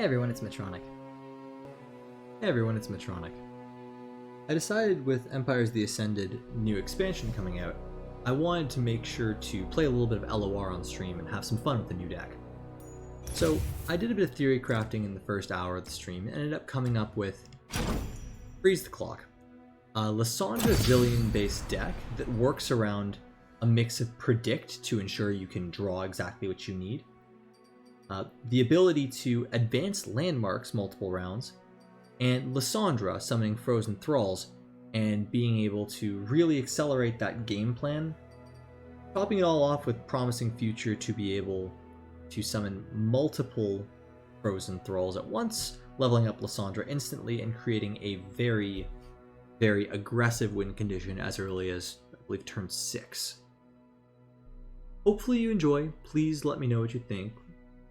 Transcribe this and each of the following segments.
Hey everyone, it's Metronic. Hey everyone, it's Metronic. I decided with Empires the Ascended new expansion coming out, I wanted to make sure to play a little bit of LOR on stream and have some fun with the new deck. So I did a bit of theory crafting in the first hour of the stream and ended up coming up with Freeze the Clock, a Lissandra Zilean based deck that works around a mix of Predict to ensure you can draw exactly what you need, the ability to advance landmarks multiple rounds, and Lissandra summoning Frozen Thralls and being able to really accelerate that game plan, topping it all off with Promising Future to be able to summon multiple Frozen Thralls at once, leveling up Lissandra instantly and creating a very, very aggressive win condition as early as, I believe, turn 6. Hopefully you enjoy. Please let me know what you think.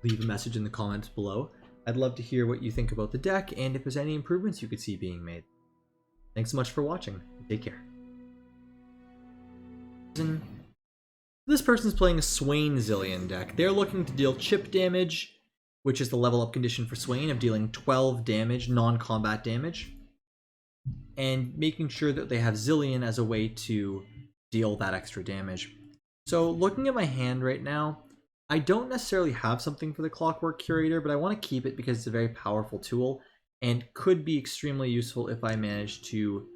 Leave a message in the comments below. I'd love to hear what you think about the deck and if there's any improvements you could see being made. Thanks so much for watching. Take care. This person's playing a Swain Zilean deck. They're looking to deal chip damage, which is the level up condition for Swain of dealing 12 damage, non-combat damage, and making sure that they have Zilean as a way to deal that extra damage. So looking at my hand right now, I don't necessarily have something for the Clockwork Curator, but I want to keep it because it's a very powerful tool and could be extremely useful if I manage to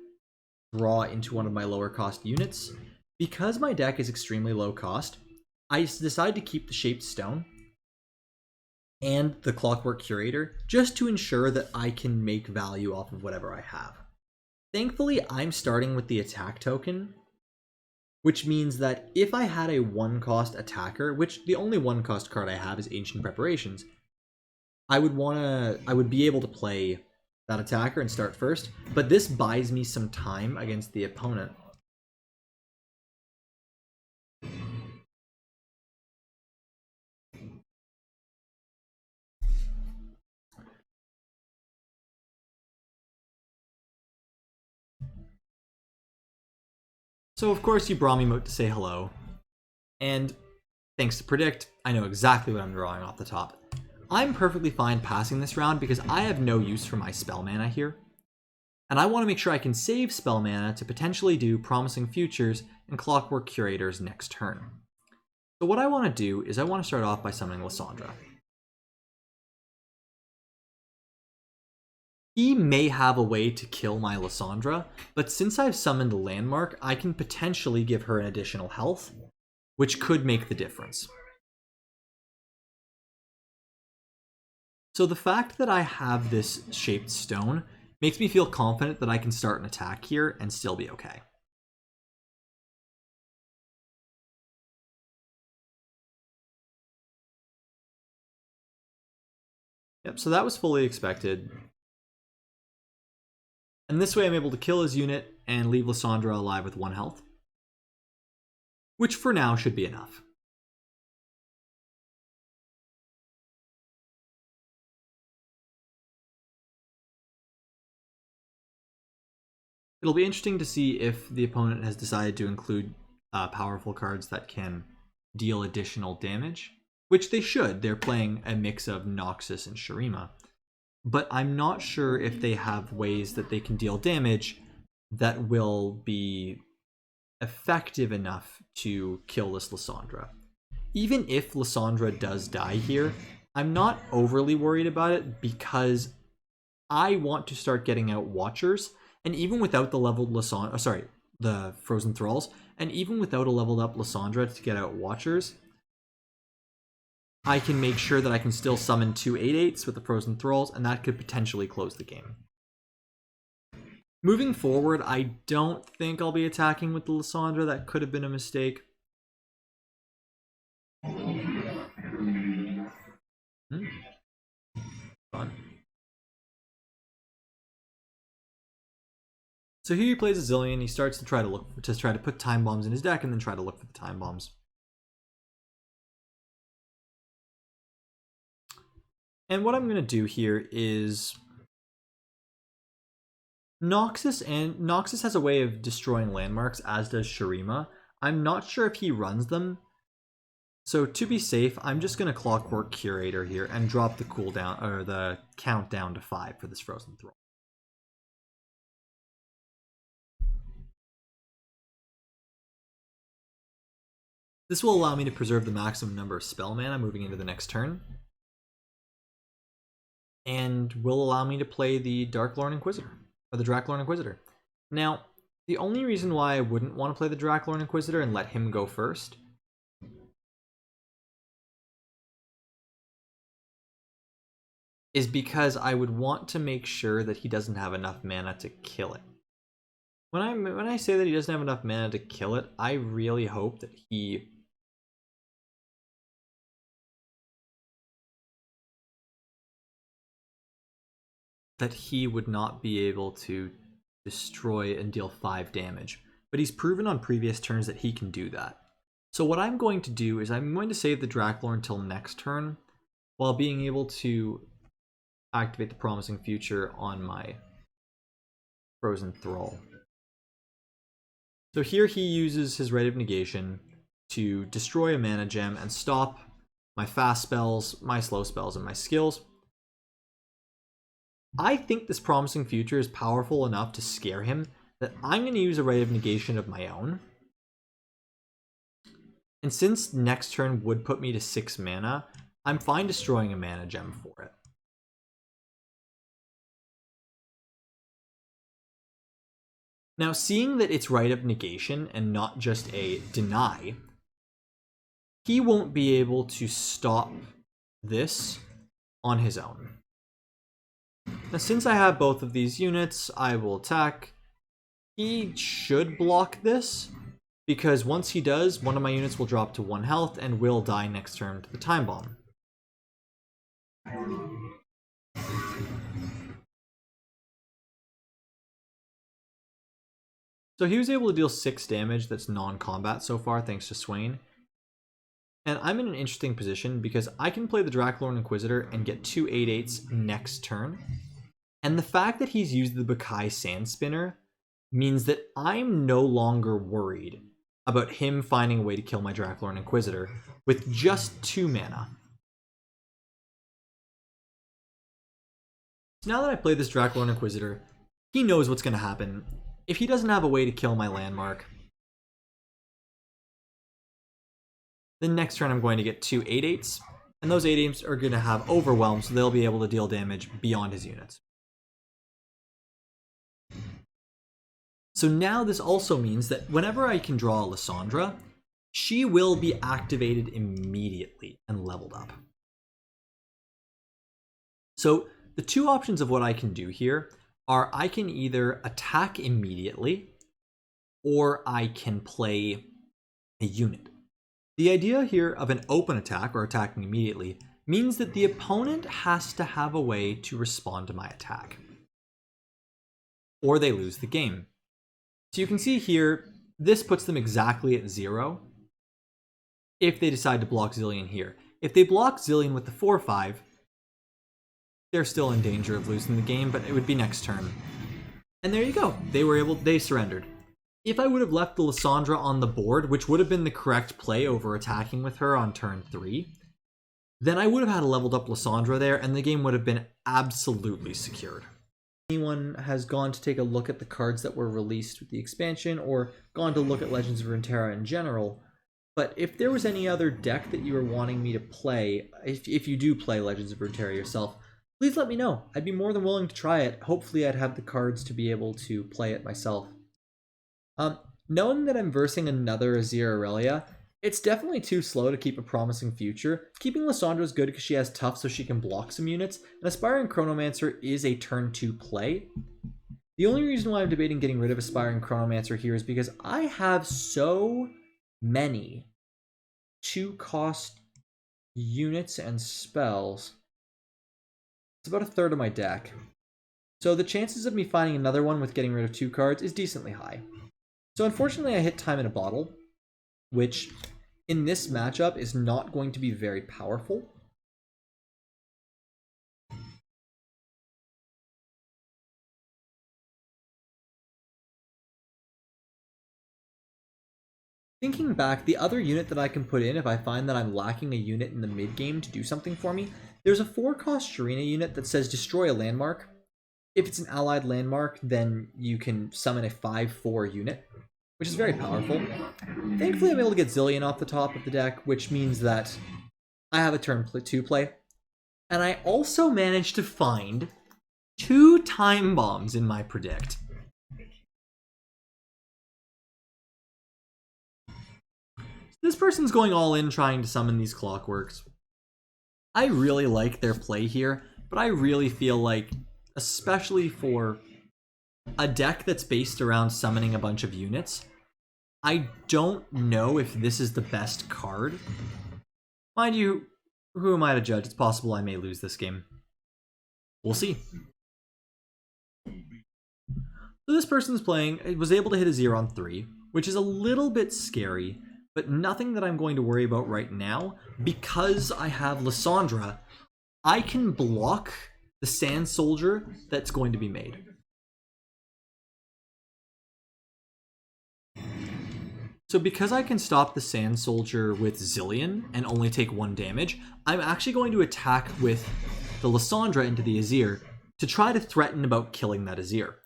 draw into one of my lower cost units. Because my deck is extremely low cost, I decided to keep the Shaped Stone and the Clockwork Curator just to ensure that I can make value off of whatever I have. Thankfully, I'm starting with the attack token, which means that if I had a 1-cost attacker, which the only 1-cost card I have is Ancient Preparations, I would be able to play that attacker and start first, but this buys me some time against the opponent. So of course you brought me emote to say hello, and thanks to Predict, I know exactly what I'm drawing off the top. I'm perfectly fine passing this round because I have no use for my spell mana here, and I want to make sure I can save spell mana to potentially do Promising Futures and Clockwork Curators next turn. So what I want to do is I want to start off by summoning Lissandra. He may have a way to kill my Lissandra, but since I've summoned a landmark, I can potentially give her an additional health, which could make the difference. So the fact that I have this Shaped Stone makes me feel confident that I can start an attack here and still be okay. Yep, so that was fully expected. And this way I'm able to kill his unit and leave Lissandra alive with 1 health, which for now should be enough. It'll be interesting to see if the opponent has decided to include powerful cards that can deal additional damage, which they should. They're playing a mix of Noxus and Shurima. But I'm not sure if they have ways that they can deal damage that will be effective enough to kill this Lissandra. Even if Lissandra does die here, I'm not overly worried about it because I want to start getting out Watchers, and even without the leveled Lissandra, the Frozen Thralls, and even without a leveled up Lissandra to get out Watchers, I can make sure that I can still summon 2 8/8s with the Frozen Thralls, and that could potentially close the game. Moving forward, I don't think I'll be attacking with the Lissandra. That could have been a mistake. Fun. So here he plays a Zilean. He starts to try to put time bombs in his deck, and then try to look for the time bombs. And what I'm going to do here is Noxus has a way of destroying landmarks, as does Shurima. I'm not sure if he runs them, So to be safe, I'm just going to Clockwork Curator here and drop the cooldown, or the count down to 5 for this Frozen Thrall. This will allow me to preserve the maximum number of spell mana moving into the next turn, and will allow me to play the Darklorn Inquisitor, or the Draklorn Inquisitor. Now, the only reason why I wouldn't want to play the Draklorn Inquisitor and let him go first is because I would want to make sure that he doesn't have enough mana to kill it. When I say that he doesn't have enough mana to kill it, I really hope that he would not be able to destroy and deal 5 damage. But he's proven on previous turns that he can do that. So what I'm going to do is I'm going to save the Draklorn until next turn, while being able to activate the Promising Future on my Frozen Thrall. So here he uses his Rite of Negation to destroy a mana gem and stop my fast spells, my slow spells, and my skills. I think this Promising Future is powerful enough to scare him that I'm going to use a Rite of Negation of my own. And since next turn would put me to 6 mana, I'm fine destroying a mana gem for it. Now, seeing that it's Rite of Negation and not just a deny, he won't be able to stop this on his own. Now, since I have both of these units, I will attack. He should block this, because once he does, one of my units will drop to 1 health and will die next turn to the Time Bomb. So he was able to deal 6 damage that's non-combat so far, thanks to Swain. And I'm in an interesting position because I can play the Draklorn Inquisitor and get 2 8/8s next turn. And the fact that he's used the Bakai Sand Spinner means that I'm no longer worried about him finding a way to kill my Draklorn Inquisitor with just 2 mana. So now that I play this Draklorn Inquisitor, he knows what's going to happen. If he doesn't have a way to kill my landmark, then next turn I'm going to get 2 8/8s, and those 8/8s are going to have Overwhelm, so they'll be able to deal damage beyond his units. So now this also means that whenever I can draw a Lissandra, she will be activated immediately and leveled up. So the 2 options of what I can do here are I can either attack immediately or I can play a unit. The idea here of an open attack or attacking immediately means that the opponent has to have a way to respond to my attack, or they lose the game. So you can see here, this puts them exactly at 0 if they decide to block Zilean here. If they block Zilean with the 4/5, they're still in danger of losing the game, but it would be next turn. And there you go. They surrendered. If I would have left the Lissandra on the board, which would have been the correct play over attacking with her on turn 3, then I would have had a leveled up Lissandra there, and the game would have been absolutely secured. Anyone has gone to take a look at the cards that were released with the expansion, or gone to look at Legends of Runeterra in general, but if there was any other deck that you were wanting me to play, if you do play Legends of Runeterra yourself, please let me know. I'd be more than willing to try it. Hopefully I'd have the cards to be able to play it myself. Knowing that I'm versing another Azir Irelia, it's definitely too slow to keep a Promising Future. Keeping Lissandra is good because she has Tough so she can block some units, and Aspiring Chronomancer is a turn 2 play. The only reason why I'm debating getting rid of Aspiring Chronomancer here is because I have so many 2-cost units and spells. It's about a third of my deck. So the chances of me finding another one with getting rid of 2 cards is decently high. So unfortunately I hit Time in a Bottle, which in this matchup is not going to be very powerful. Thinking back, the other unit that I can put in if I find that I'm lacking a unit in the mid game to do something for me, there's a 4-cost Sharina unit that says destroy a landmark. If it's an allied landmark, then you can summon a 5/4 unit, which is very powerful. Thankfully, I'm able to get Zilean off the top of the deck, which means that I have a turn 2 play. And I also managed to find 2 time bombs in my predict. This person's going all in trying to summon these clockworks. I really like their play here, but I really feel like, especially for a deck that's based around summoning a bunch of units, I don't know if this is the best card. Mind you, who am I to judge? It's possible I may lose this game. We'll see. So this person's playing, was able to hit Azir on 3, which is a little bit scary, but nothing that I'm going to worry about right now. Because I have Lissandra, I can block the Sand Soldier that's going to be made. So because I can stop the Sand Soldier with Zilean and only take 1 damage, I'm actually going to attack with the Lissandra into the Azir to try to threaten about killing that Azir.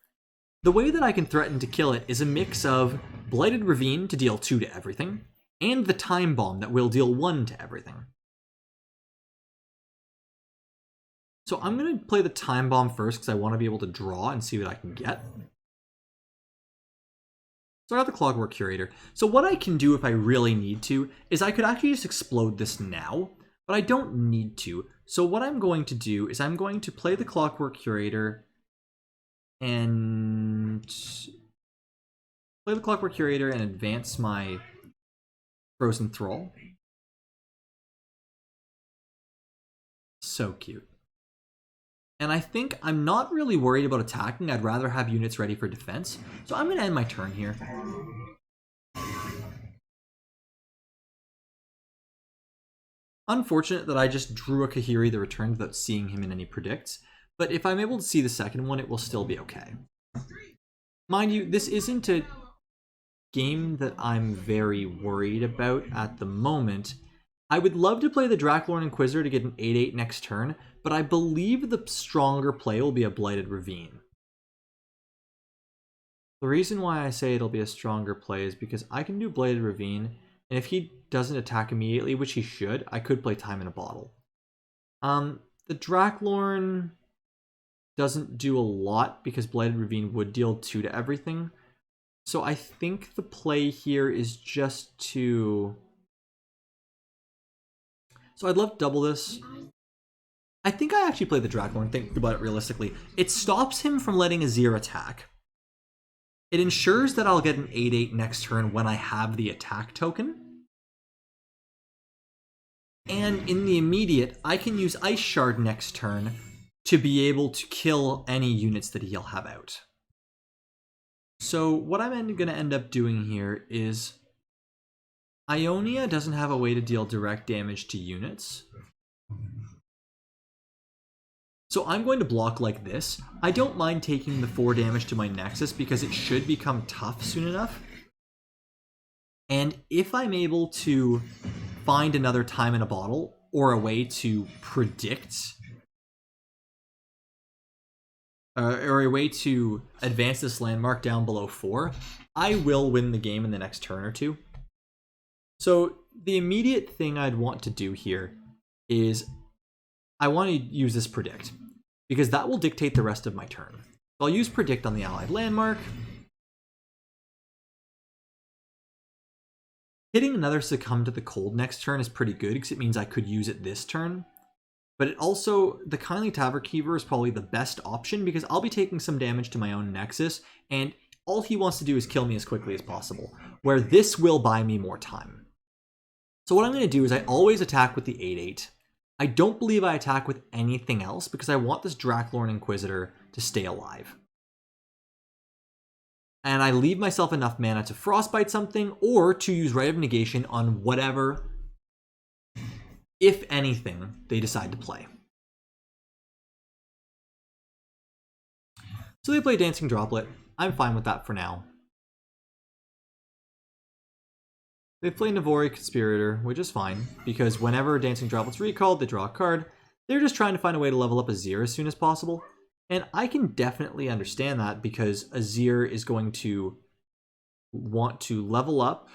The way that I can threaten to kill it is a mix of Blighted Ravine to deal 2 to everything, and the Time Bomb that will deal 1 to everything. So I'm going to play the Time Bomb first because I want to be able to draw and see what I can get. So I got the Clockwork Curator. So what I can do if I really need to is I could actually just explode this now, but I don't need to. So what I'm going to do is I'm going to play the Clockwork Curator and advance my Frozen Thrall. So cute. And I think I'm not really worried about attacking. I'd rather have units ready for defense. So I'm going to end my turn here. Unfortunate that I just drew a Kahiri the Return without seeing him in any predicts. But if I'm able to see the second one, it will still be okay. Mind you, this isn't a game that I'm very worried about at the moment. I would love to play the Draklorn Inquisitor to get an 8/8 next turn, but I believe the stronger play will be a Blighted Ravine. The reason why I say it'll be a stronger play is because I can do Blighted Ravine, and if he doesn't attack immediately, which he should, I could play Time in a Bottle. The Draklorn doesn't do a lot because Blighted Ravine would deal 2 to everything. So I think the play here is just to... So I'd love to double this. I think I actually play the Draklorn, think about it realistically. It stops him from letting Azir attack. It ensures that I'll get an 8/8 next turn when I have the attack token. And in the immediate, I can use Ice Shard next turn to be able to kill any units that he'll have out. So what I'm going to end up doing here is... Ionia doesn't have a way to deal direct damage to units. So I'm going to block like this. I don't mind taking the 4 damage to my Nexus because it should become tough soon enough. And if I'm able to find another Time in a Bottle or a way to predict or a way to advance this landmark down below 4, I will win the game in the next turn or 2. So the immediate thing I'd want to do here is I want to use this Predict, because that will dictate the rest of my turn. So I'll use Predict on the allied landmark. Hitting another Succumb to the Cold next turn is pretty good because it means I could use it this turn. But it also, the Kindly Taverkeeper is probably the best option because I'll be taking some damage to my own Nexus, and all he wants to do is kill me as quickly as possible, where this will buy me more time. So what I'm going to do is I always attack with the 8/8. I don't believe I attack with anything else because I want this Draklorn Inquisitor to stay alive. And I leave myself enough mana to Frostbite something or to use Rite of Negation on whatever, if anything, they decide to play. So they play Dancing Droplet. I'm fine with that for now. They play Navori Conspirator, which is fine, because whenever Dancing Droplet's recalled, they draw a card. They're just trying to find a way to level up Azir as soon as possible. And I can definitely understand that, because Azir is going to want to level up,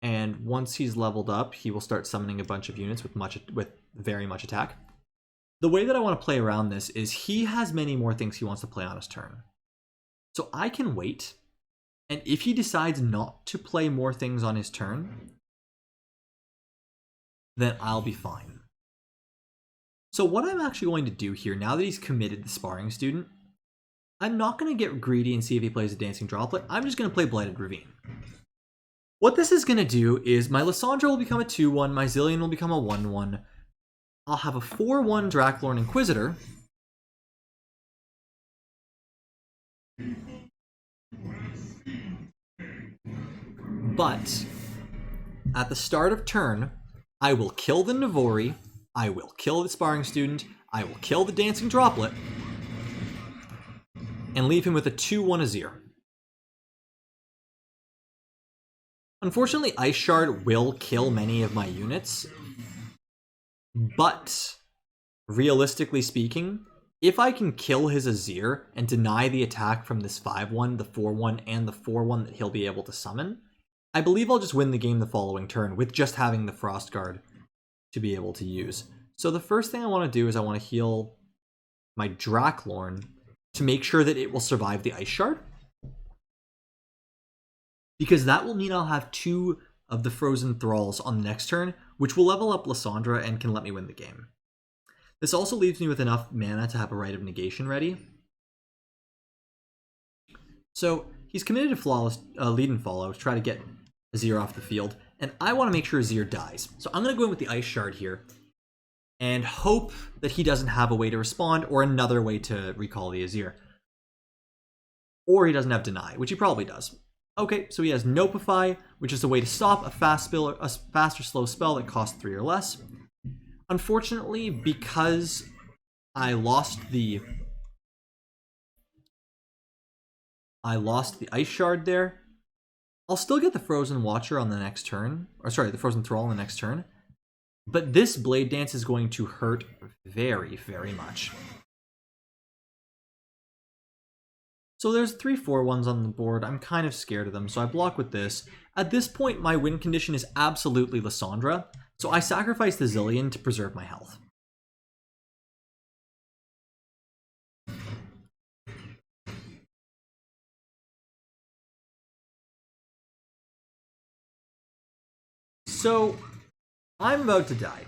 and once he's leveled up, he will start summoning a bunch of units with very much attack. The way that I want to play around this is he has many more things he wants to play on his turn. So I can wait, and if he decides not to play more things on his turn, then I'll be fine. So what I'm actually going to do here, now that he's committed the Sparring Student, I'm not going to get greedy and see if he plays a Dancing Droplet. I'm just going to play Blighted Ravine. What this is going to do is my Lissandra will become a 2-1, my Zilean will become a 1-1. I'll have a 4-1 Draklorn Inquisitor. But at the start of turn, I will kill the Navori, I will kill the Sparring Student, I will kill the Dancing Droplet, and leave him with a 2-1 Azir. Unfortunately, Ice Shard will kill many of my units, but realistically speaking, if I can kill his Azir and deny the attack from this 5-1, the 4-1, and the 4-1 that he'll be able to summon, I believe I'll just win the game the following turn with just having the Frost Guard to be able to use. So the first thing I want to do is I want to heal my Draklorn to make sure that it will survive the Ice Shard, because that will mean I'll have 2 of the Frozen Thralls on the next turn, which will level up Lissandra and can let me win the game. This also leaves me with enough mana to have a Rite of Negation ready. So he's committed to flawless lead and follow to try to get Azir off the field, and I want to make sure Azir dies. So I'm going to go in with the Ice Shard here and hope that he doesn't have a way to respond or another way to recall the Azir. Or he doesn't have Deny, which he probably does. Okay, so he has Nopify, which is a way to stop a fast or slow spell that costs 3 or less. Unfortunately, because I lost the Ice Shard there, I'll still get the Frozen Watcher on the next turn, or sorry, the Frozen Thrall on the next turn. But this Blade Dance is going to hurt very, very much. So there's 3 4-1s on the board. I'm kind of scared of them, so I block with this. At this point, my win condition is absolutely Lissandra, so I sacrifice the Zilean to preserve my health. So I'm about to die.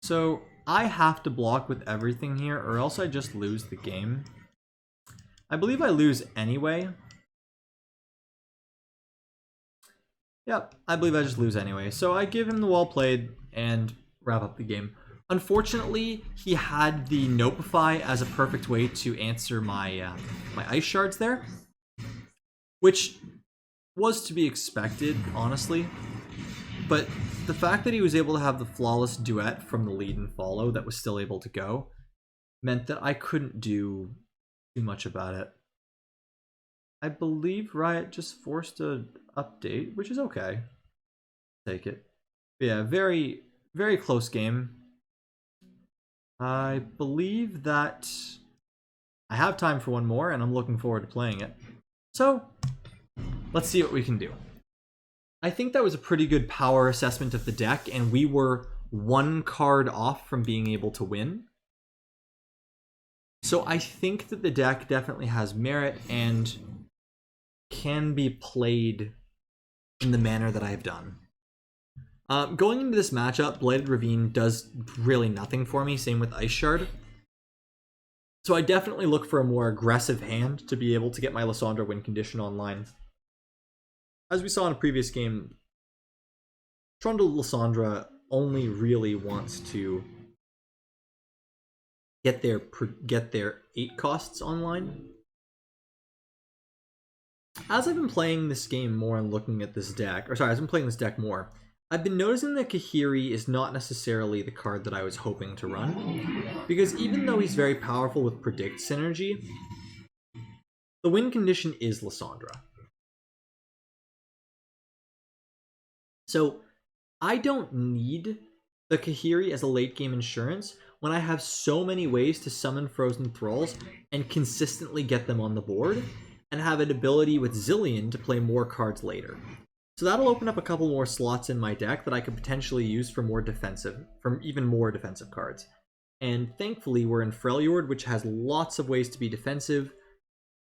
So I have to block with everything here, or else I just lose the game. I believe I lose anyway. Yep, I believe I just lose anyway. So I give him the well played and wrap up the game. Unfortunately, he had the Nopify as a perfect way to answer my my Ice Shards there, which was to be expected, honestly. But the fact that he was able to have the flawless duet from the lead and follow that was still able to go meant that I couldn't do too much about it. I believe Riot just forced an update, which is okay. Take it. But yeah, very, very close game. I believe that I have time for one more, and I'm looking forward to playing it. So, let's see what we can do. I think that was a pretty good power assessment of the deck, and we were 1 card off from being able to win. So I think that the deck definitely has merit and can be played in the manner that I have done. Going into this matchup, Blighted Ravine does really nothing for me, same with Ice Shard. So I definitely look for a more aggressive hand to be able to get my Lissandra win condition online. As we saw in a previous game, Trundle Lissandra only really wants to get their 8 costs online. As I've been playing this game more and looking at this deck, or sorry, as I've been playing this deck more, I've been noticing that Kahiri is not necessarily the card that I was hoping to run, because even though he's very powerful with Predict synergy, the win condition is Lissandra. So I don't need the Kahiri as a late game insurance when I have so many ways to summon Frozen Thralls and consistently get them on the board, and have an ability with Zilean to play more cards later. So that'll open up a couple more slots in my deck that I could potentially use for even more defensive cards. And thankfully we're in Freljord, which has lots of ways to be defensive,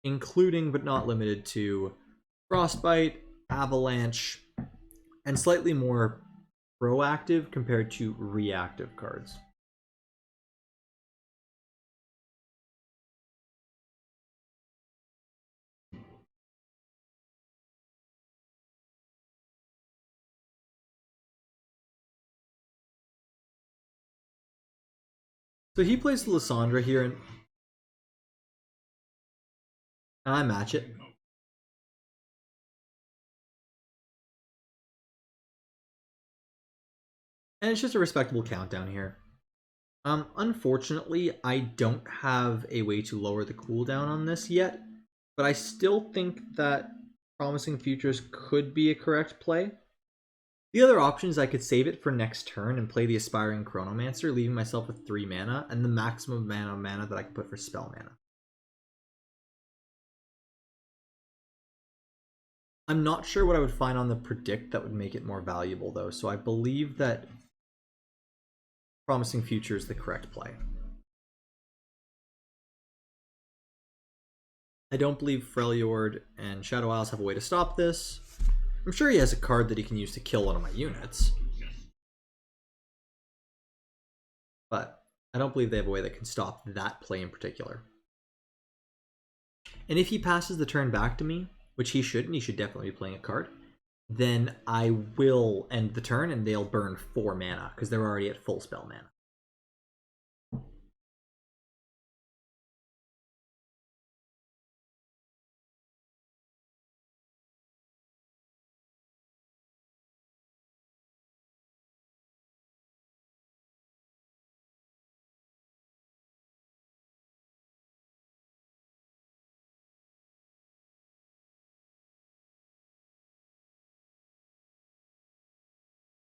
including but not limited to Frostbite, Avalanche, and slightly more proactive compared to reactive cards. So he plays the Lissandra here, and I match it. And it's just a respectable countdown here. Unfortunately, I don't have a way to lower the cooldown on this yet, but I still think that Promising Futures could be a correct play. The other option is I could save it for next turn and play the Aspiring Chronomancer, leaving myself with 3 mana and the maximum amount of mana that I can put for spell mana. I'm not sure what I would find on the Predict that would make it more valuable though, so I believe that Promising Future is the correct play. I don't believe Freljord and Shadow Isles have a way to stop this. I'm sure he has a card that he can use to kill one of my units, but I don't believe they have a way that can stop that play in particular. And if he passes the turn back to me, which he should, and he should definitely be playing a card, then I will end the turn and they'll burn 4 mana because they're already at full spell mana.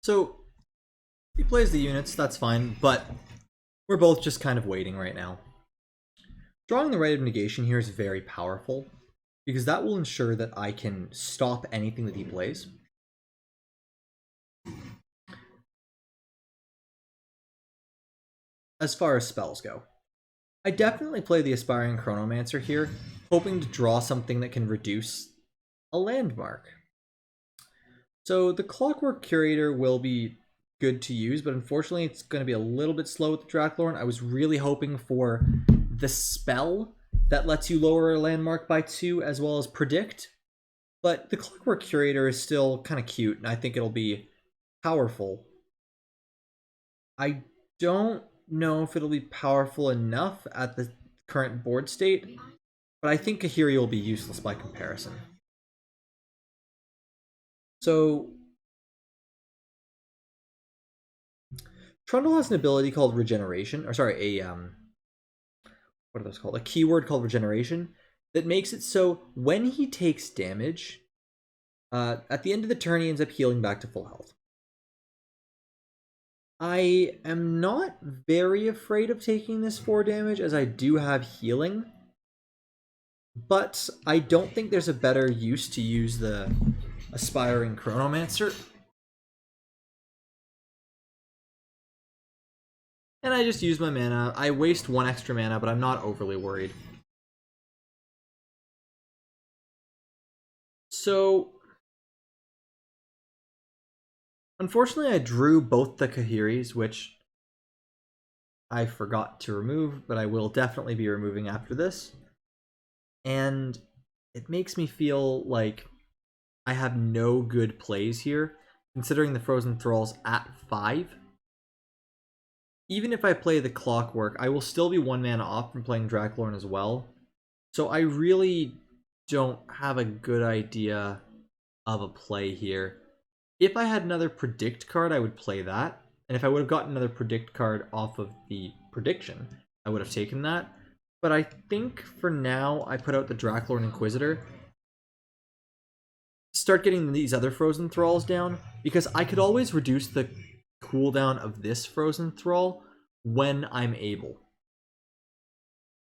So he plays the units, that's fine, but we're both just kind of waiting right now. Drawing the Rite of Negation here is very powerful, because that will ensure that I can stop anything that he plays. As far as spells go, I definitely play the Aspiring Chronomancer here, hoping to draw something that can reduce a landmark. So the Clockwork Curator will be good to use, but unfortunately it's going to be a little bit slow with the Draklorn. I was really hoping for the spell that lets you lower a landmark by 2 as well as Predict, but the Clockwork Curator is still kind of cute, and I think it'll be powerful. I don't know if it'll be powerful enough at the current board state, but I think Kahiri will be useless by comparison. So Trundle has an ability called Regeneration, or sorry, what are those called? A keyword called Regeneration that makes it so when he takes damage, at the end of the turn he ends up healing back to full health. I am not very afraid of taking this 4 damage as I do have healing, but I don't think there's a better use to use the Aspiring Chronomancer. And I just use my mana. I waste 1 extra mana, but I'm not overly worried. So unfortunately, I drew both the Kahiris, which I forgot to remove, but I will definitely be removing after this. And it makes me feel like I have no good plays here, considering the Frozen Thralls at 5. Even if I play the Clockwork, I will still be 1 mana off from playing Draklorn as well. So I really don't have a good idea of a play here. If I had another predict card, I would play that. And if I would have gotten another predict card off of the prediction, I would have taken that. But I think for now, I put out the Draklorn Inquisitor. Start getting these other Frozen Thralls down, because I could always reduce the cooldown of this Frozen Thrall when I'm able.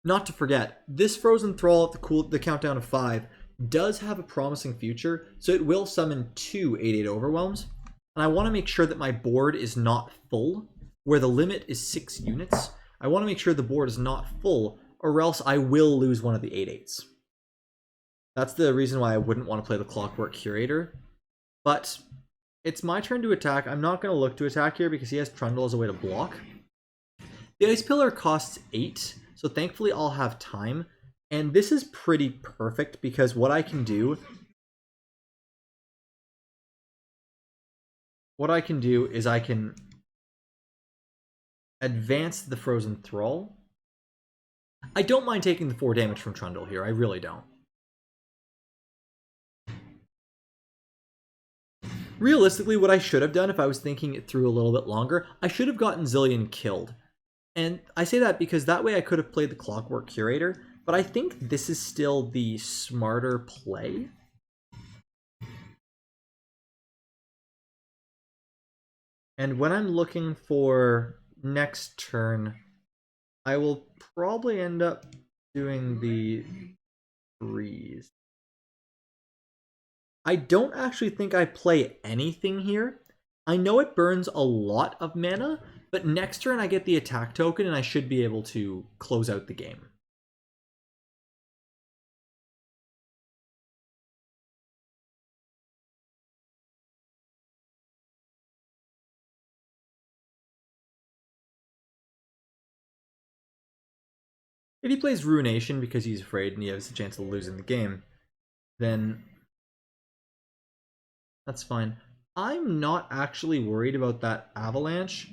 Not to forget, this Frozen Thrall at the countdown of 5 does have a promising future, so it will summon 2 8/8 Overwhelms, and I want to make sure that my board is not full, where the limit is 6 units. I want to make sure the board is not full, or else I will lose one of the 8/8s. That's the reason why I wouldn't want to play the Clockwork Curator, but it's my turn to attack. I'm not going to look to attack here because he has Trundle as a way to block. The Ice Pillar costs 8, so thankfully I'll have time. And this is pretty perfect because what I can do is I can advance the Frozen Thrall. I don't mind taking the 4 damage from Trundle here, I really don't. Realistically, what I should have done if I was thinking it through a little bit longer, I should have gotten Zilean killed. And I say that because that way I could have played the Clockwork Curator, but I think this is still the smarter play. And when I'm looking for next turn, I will probably end up doing the freeze. I don't actually think I play anything here. I know it burns a lot of mana, but next turn I get the attack token and I should be able to close out the game. If he plays Ruination because he's afraid and he has a chance of losing the game, then that's fine. I'm not actually worried about that Avalanche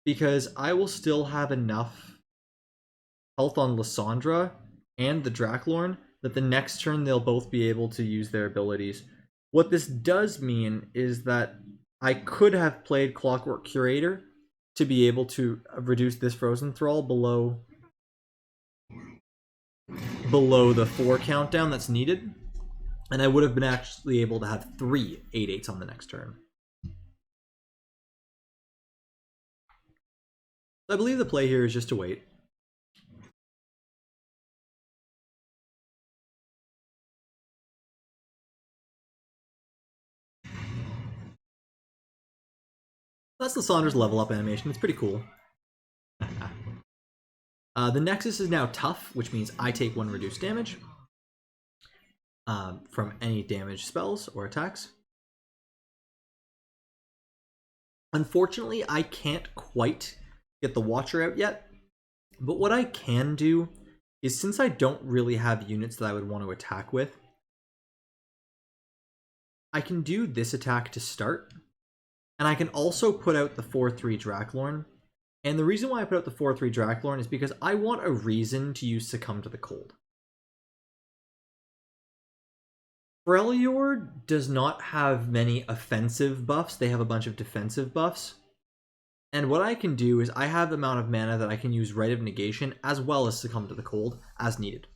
because I will still have enough health on Lissandra and the Draklorn that the next turn they'll both be able to use their abilities. What this does mean is that I could have played Clockwork Curator to be able to reduce this Frozen Thrall below the 4 countdown that's needed, and I would have been actually able to have 3 8/8s on the next turn. I believe the play here is just to wait. That's Lissandra's level up animation. It's pretty cool. The Nexus is now tough, which means I take 1 reduced damage from any damage spells or attacks. Unfortunately, I can't quite get the Watcher out yet, but what I can do is, since I don't really have units that I would want to attack with, I can do this attack to start, and I can also put out the 4/3 Draklorn. And the reason why I put out the 4/3 Draklorn is because I want a reason to use Succumb to the Cold. Freljord does not have many offensive buffs, they have a bunch of defensive buffs. And what I can do is I have the amount of mana that I can use Rite of Negation as well as Succumb to the Cold as needed.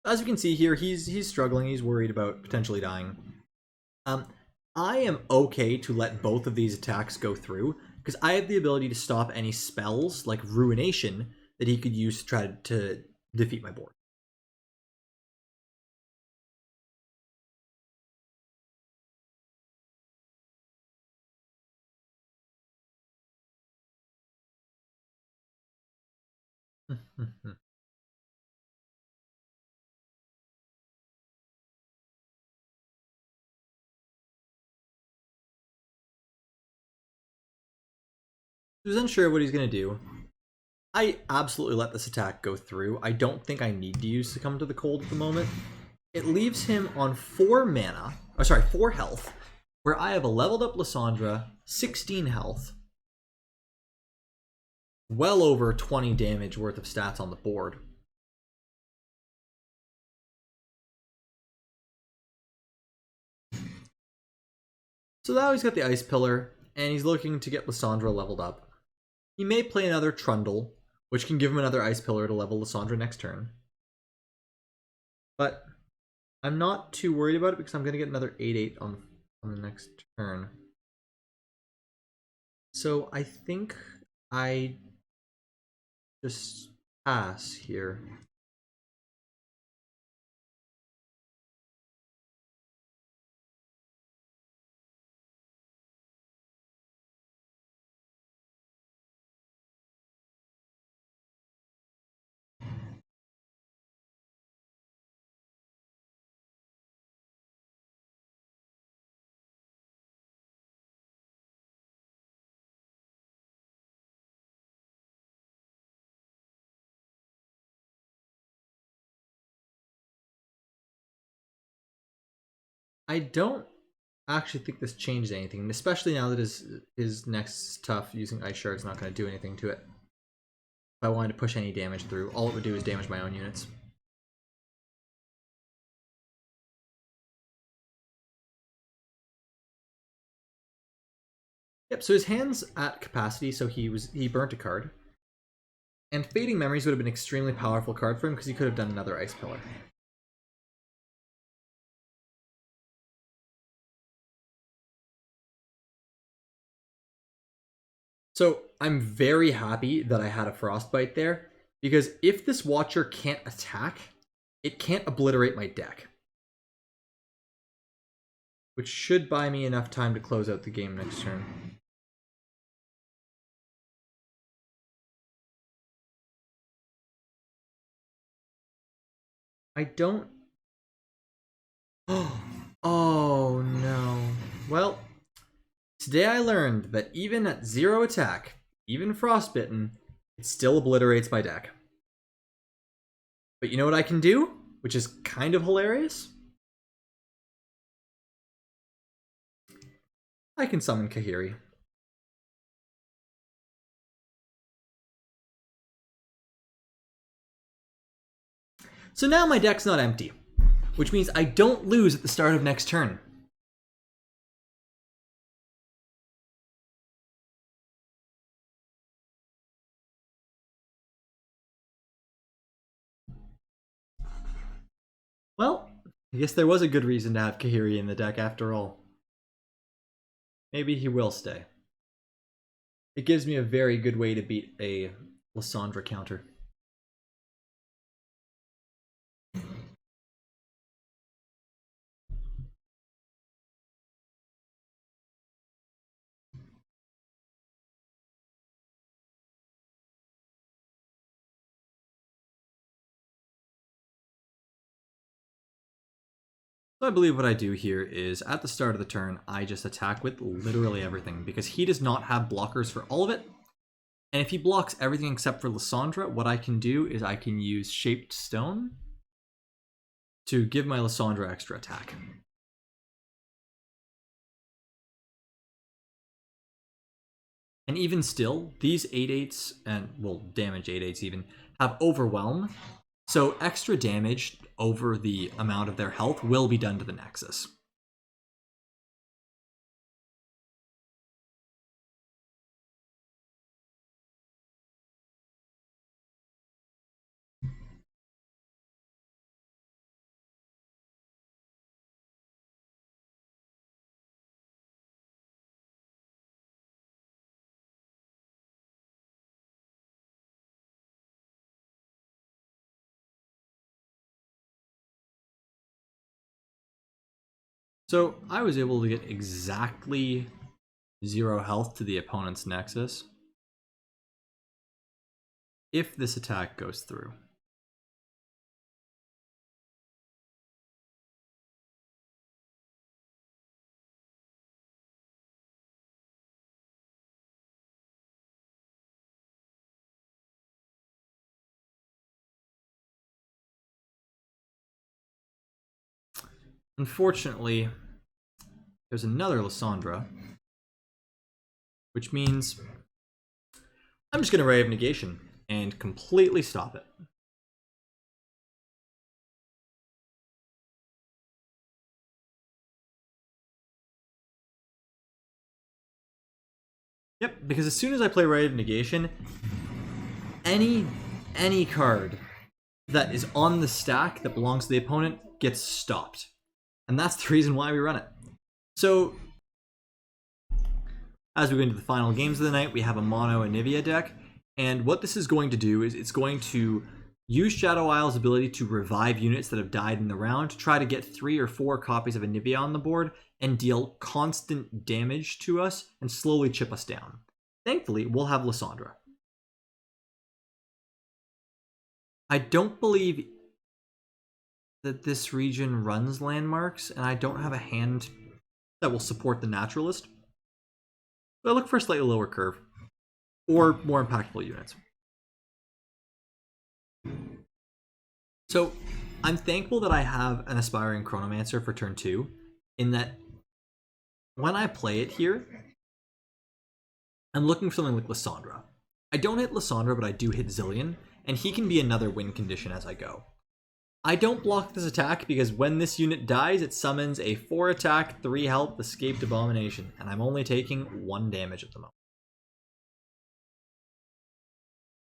As you can see here, he's struggling, he's worried about potentially dying. I am okay to let both of these attacks go through, because I have the ability to stop any spells, like Ruination, that he could use to try to defeat my board. He was unsure what he's going to do. I absolutely let this attack go through. I don't think I need to use Succumb to the Cold at the moment. It leaves him on 4 mana, or sorry, 4 health, where I have a leveled up Lissandra, 16 health, well over 20 damage worth of stats on the board. So now he's got the Ice Pillar, and he's looking to get Lissandra leveled up. He may play another Trundle, which can give him another Ice Pillar to level Lissandra next turn. But I'm not too worried about it because I'm going to get another 8/8 on the next turn. So I think I just pass here. I don't actually think this changed anything, especially now that his next tough using Ice Shard is not going to do anything to it. If I wanted to push any damage through, all it would do is damage my own units. Yep, so his hand's at capacity, so he burnt a card. And Fading Memories would have been an extremely powerful card for him because he could have done another Ice Pillar. So I'm very happy that I had a Frostbite there, because if this Watcher can't attack, it can't obliterate my deck. Which should buy me enough time to close out the game next turn. I don't... Oh no. Well, today I learned that even at 0 attack, even Frostbitten, it still obliterates my deck. But you know what I can do? Which is kind of hilarious? I can summon Kahiri. So now my deck's not empty, which means I don't lose at the start of next turn. Well, I guess there was a good reason to have Kahiri in the deck after all. Maybe he will stay. It gives me a very good way to beat a Lissandra counter. So I believe what I do here is, at the start of the turn, I just attack with literally everything, because he does not have blockers for all of it. And if he blocks everything except for Lissandra, what I can do is I can use Shaped Stone to give my Lissandra extra attack. And even still, these 8/8s, and well, damage 8/8s even, have Overwhelm. So extra damage over the amount of their health will be done to the Nexus. So I was able to get exactly 0 health to the opponent's Nexus if this attack goes through. Unfortunately, there's another Lissandra, which means I'm just going to Ray of Negation and completely stop it. Yep, because as soon as I play Rite of Negation, any card that is on the stack that belongs to the opponent gets stopped. And that's the reason why we run it. So, as we go into the final games of the night, we have a mono Anivia deck. And what this is going to do is it's going to use Shadow Isle's ability to revive units that have died in the round to try to get 3 or 4 copies of Anivia on the board and deal constant damage to us and slowly chip us down. Thankfully, we'll have Lissandra. I don't believe that this region runs landmarks, and I don't have a hand that will support the Naturalist. But I look for a slightly lower curve, or more impactful units. So, I'm thankful that I have an Aspiring Chronomancer for turn 2, in that when I play it here, I'm looking for something like Lissandra. I don't hit Lissandra, but I do hit Zilean, and he can be another win condition as I go. I don't block this attack because when this unit dies, it summons a 4 attack, 3 health, Escaped Abomination, and I'm only taking 1 damage at the moment.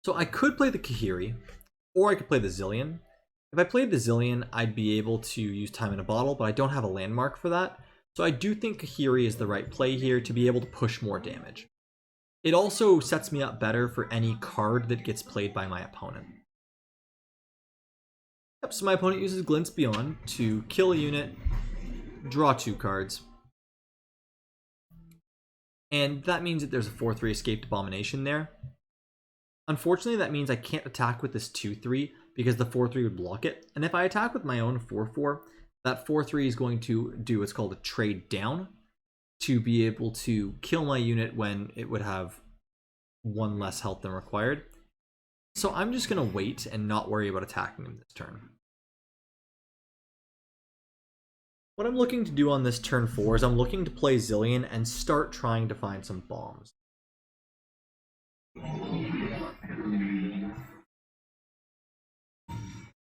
So I could play the Kahiri, or I could play the Zilean. If I played the Zilean, I'd be able to use Time in a Bottle, but I don't have a landmark for that. So I do think Kahiri is the right play here to be able to push more damage. It also sets me up better for any card that gets played by my opponent. Yep, so my opponent uses Glints Beyond to kill a unit, draw 2 cards. And that means that there's a 4/3 Escaped Abomination there. Unfortunately, that means I can't attack with this 2/3 because the 4/3 would block it. And if I attack with my own 4/4, that 4/3 is going to do what's called a trade down to be able to kill my unit when it would have 1 less health than required. So I'm just going to wait and not worry about attacking him this turn. What I'm looking to do on this turn 4 is I'm looking to play Zilean and start trying to find some bombs.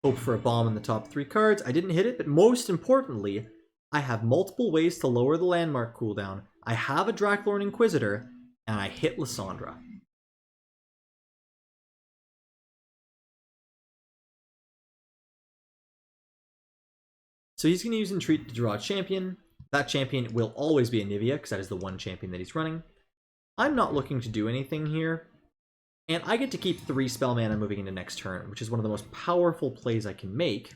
Hope for a bomb in the top 3 cards. I didn't hit it, but most importantly, I have multiple ways to lower the landmark cooldown. I have a Draklorn Inquisitor, and I hit Lissandra. So he's going to use Entreat to draw a champion. That champion will always be Anivia, because that is the one champion that he's running. I'm not looking to do anything here. And I get to keep 3 spell mana moving into next turn, which is one of the most powerful plays I can make.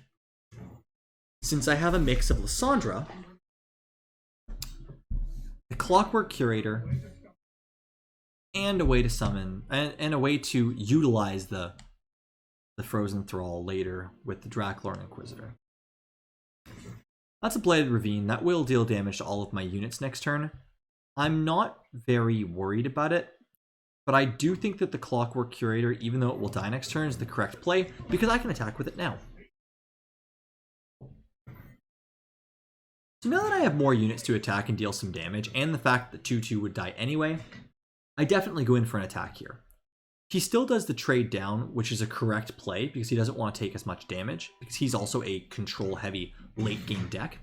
Since I have a mix of Lissandra, the Clockwork Curator, and a way to summon, and a way to utilize the Frozen Thrall later with the Draklorn Inquisitor. That's a Blighted Ravine. That will deal damage to all of my units next turn. I'm not very worried about it, but I do think that the Clockwork Curator, even though it will die next turn, is the correct play, because I can attack with it now. So now that I have more units to attack and deal some damage, and the fact that 2/2 would die anyway, I definitely go in for an attack here. He still does the trade down, which is a correct play, because he doesn't want to take as much damage, because he's also a control-heavy late-game deck.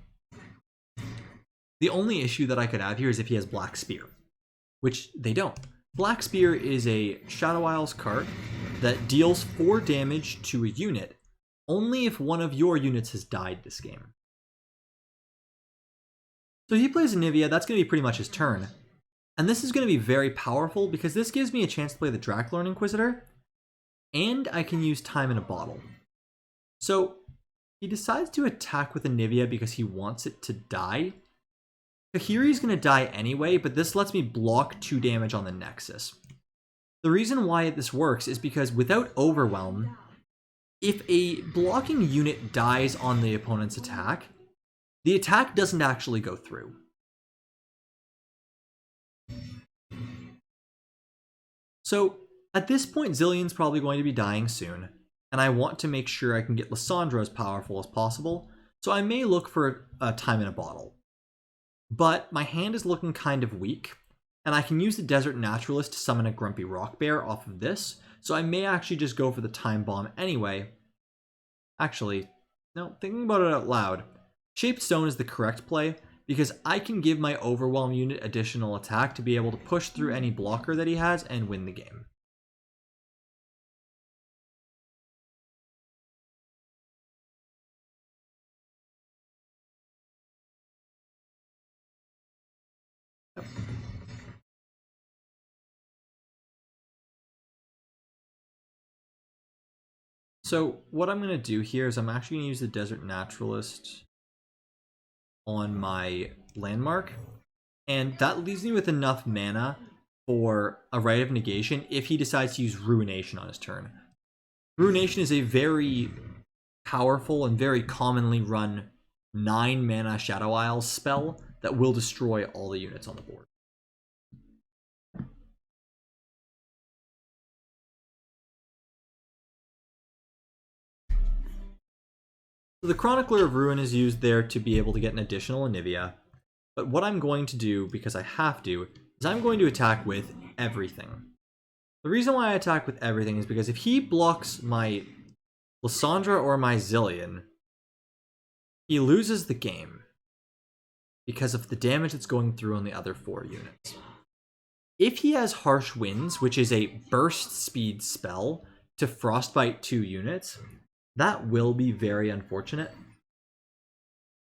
The only issue that I could have here is if he has Black Spear, which they don't. Black Spear is a Shadow Isles card that deals 4 damage to a unit only if one of your units has died this game. So he plays Anivia, that's going to be pretty much his turn. And this is going to be very powerful because this gives me a chance to play the Draklorn Inquisitor, and I can use Time in a Bottle. So he decides to attack with Anivia because he wants it to die. Kahiri's going to die anyway, but this lets me block 2 damage on the Nexus. The reason why this works is because without Overwhelm, if a blocking unit dies on the opponent's attack, the attack doesn't actually go through. So at this point, Zilean's probably going to be dying soon, and I want to make sure I can get Lissandra as powerful as possible, so I may look for a Time in a Bottle. But my hand is looking kind of weak, and I can use the Desert Naturalist to summon a Grumpy Rock Bear off of this, so I may actually just go for the Time Bomb anyway. Actually, no, thinking about it out loud, Shaped Stone is the correct play, because I can give my Overwhelm unit additional attack to be able to push through any blocker that he has and win the game. So what I'm going to do here is I'm actually going to use the Desert Naturalist on my landmark, and that leaves me with enough mana for a Rite of Negation if he decides to use Ruination on his turn. Ruination is a very powerful and very commonly run 9 mana Shadow Isles spell that will destroy all the units on the board. So the Chronicler of Ruin is used there to be able to get an additional Anivia, but what I'm going to do, because I have to, is I'm going to attack with everything. The reason why I attack with everything is because if he blocks my Lissandra or my Zilean, he loses the game because of the damage that's going through on the other 4 units. If he has Harsh Winds, which is a burst speed spell to Frostbite 2 units, that will be very unfortunate.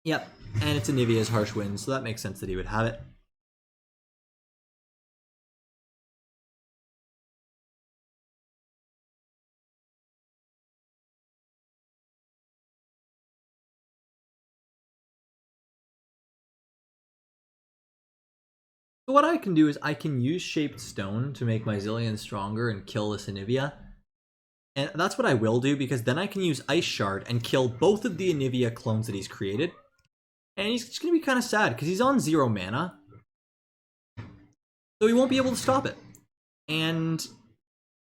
Yep, and it's Anivia's Harsh Winds, so that makes sense that he would have it. So what I can do is I can use Shaped Stone to make my Zilean stronger and kill this Anivia. And that's what I will do, because then I can use Ice Shard and kill both of the Anivia clones that he's created. And he's just going to be kind of sad, because he's on 0 mana. So he won't be able to stop it. And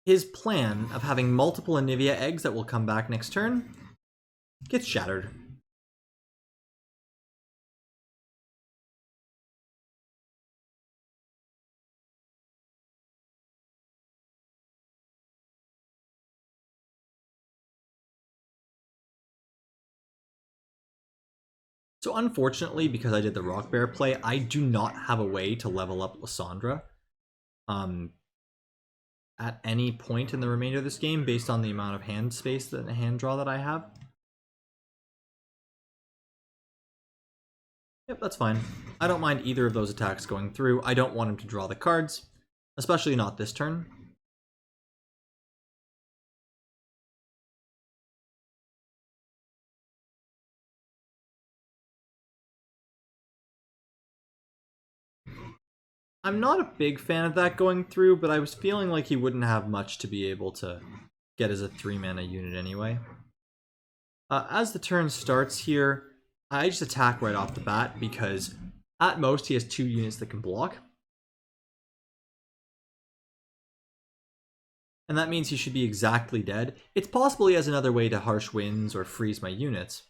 his plan of having multiple Anivia eggs that will come back next turn gets shattered. So unfortunately, because I did the Rock Bear play, I do not have a way to level up Lissandra at any point in the remainder of this game based on the amount of hand space and hand draw that I have. Yep, that's fine. I don't mind either of those attacks going through. I don't want him to draw the cards, especially not this turn. I'm not a big fan of that going through, but I was feeling like he wouldn't have much to be able to get as a 3-mana unit anyway. As the turn starts here, I just attack right off the bat because at most he has 2 units that can block. And that means he should be exactly dead. It's possible he has another way to Harsh Winds or freeze my units.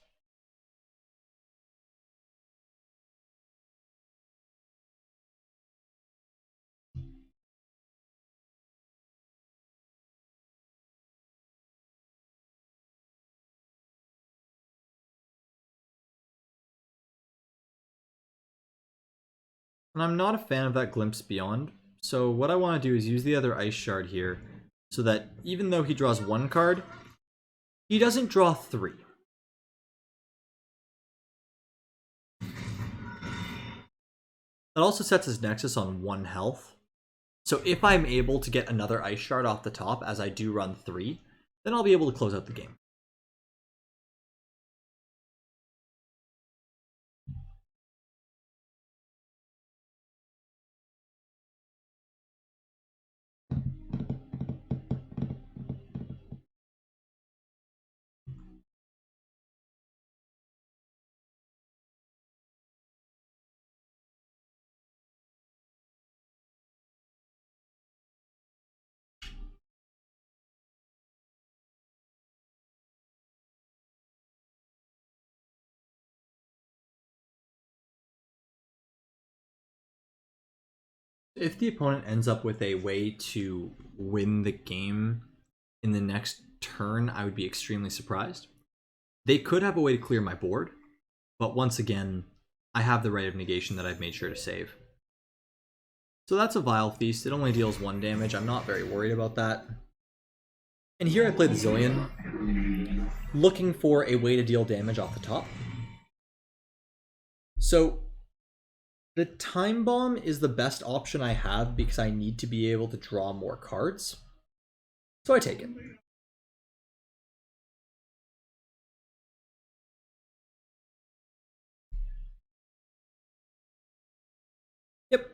And I'm not a fan of that Glimpse Beyond, so what I want to do is use the other Ice Shard here, so that even though he draws 1 card, he doesn't draw 3. That also sets his Nexus on 1 health, so if I'm able to get another Ice Shard off the top as I do run 3, then I'll be able to close out the game. If the opponent ends up with a way to win the game in the next turn, I would be extremely surprised. They could have a way to clear my board, but once again, I have the Rite of Negation that I've made sure to save. So that's a Vile Feast. It only deals 1 damage. I'm not very worried about that. And here I play the Zilean, looking for a way to deal damage off the top. So the Time Bomb is the best option I have because I need to be able to draw more cards. So I take it. Yep.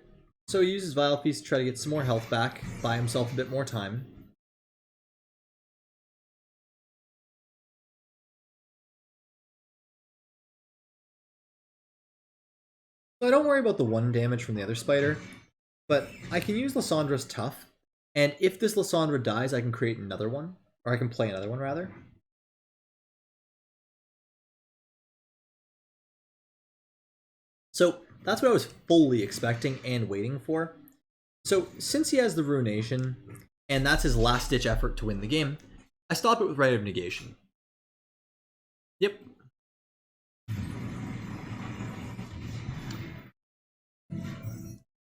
So he uses Vile Feast to try to get some more health back, buy himself a bit more time. So I don't worry about the 1 damage from the other spider, but I can use Lissandra's Tough, and if this Lissandra dies, I can create another one, or I can play another one rather. So that's what I was fully expecting and waiting for. So since he has the Ruination, and that's his last-ditch effort to win the game, I stop it with Rite of Negation. Yep,